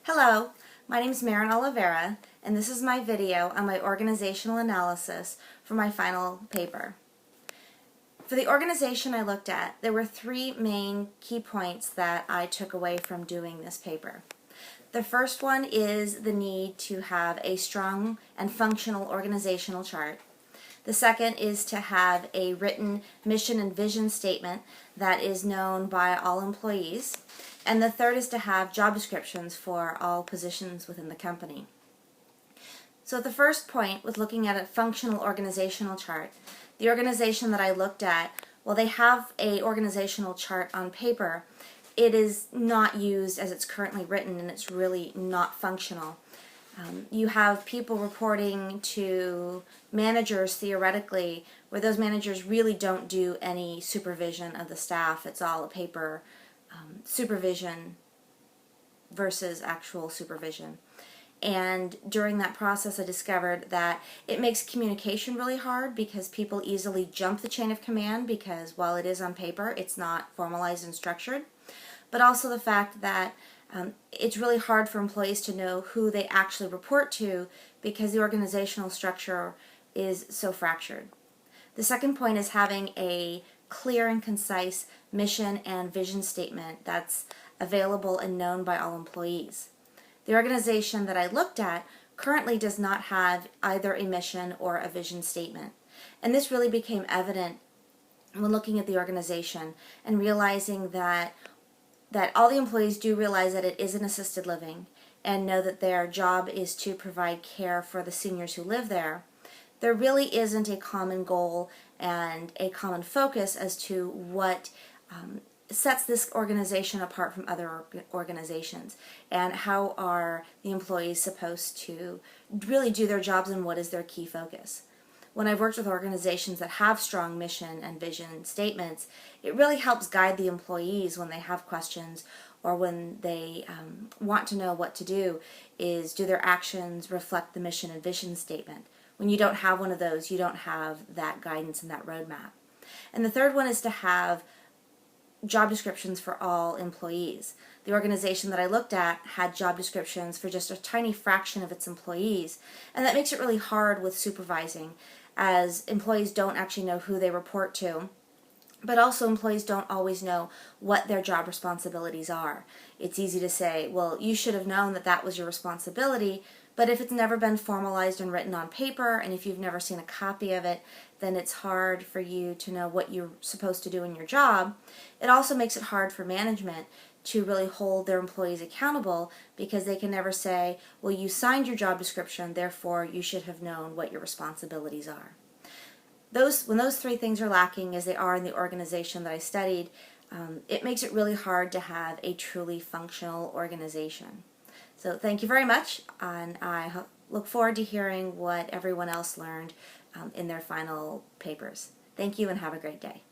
Hello, my name is Maren Oliveira, and this is my video on my organizational analysis for my final paper. For the organization I looked at, there were three main key points that I took away from doing this paper. The first one is the need to have a strong and functional organizational chart. The second is to have a written mission and vision statement that is known by all employees. And the third is to have job descriptions for all positions within the company. So the first point was looking at a functional organizational chart. The organization that I looked at, well, they have a organizational chart on paper. It is not used as it's currently written, and it's really not functional. You have people reporting to managers theoretically, where those managers really don't do any supervision of the staff. It's all a paper supervision versus actual supervision. And during that process I discovered that it makes communication really hard because people easily jump the chain of command because while it is on paper, it's not formalized and structured. But also the fact that it's really hard for employees to know who they actually report to because the organizational structure is so fractured. The second point is having a clear and concise mission and vision statement that's available and known by all employees. The organization that I looked at currently does not have either a mission or a vision statement. And this really became evident when looking at the organization and realizing that all the employees do realize that it is an assisted living and know that their job is to provide care for the seniors who live there. There really isn't a common goal and a common focus as to what sets this organization apart from other organizations, and how are the employees supposed to really do their jobs and what is their key focus. When I've worked with organizations that have strong mission and vision statements, it really helps guide the employees when they have questions or when they want to know what to do, is do their actions reflect the mission and vision statement? When you don't have one of those, you don't have that guidance and that roadmap. And the third one is to have job descriptions for all employees. The organization that I looked at had job descriptions for just a tiny fraction of its employees, and that makes it really hard with supervising, as employees don't actually know who they report to, but also employees don't always know what their job responsibilities are. It's easy to say, well, you should have known that that was your responsibility, but if it's never been formalized and written on paper, and if you've never seen a copy of it, then it's hard for you to know what you're supposed to do in your job. It also makes it hard for management to really hold their employees accountable because they can never say, well, you signed your job description, therefore you should have known what your responsibilities are. When those three things are lacking, as they are in the organization that I studied, it makes it really hard to have a truly functional organization. So thank you very much, and I look forward to hearing what everyone else learned in their final papers. Thank you and have a great day.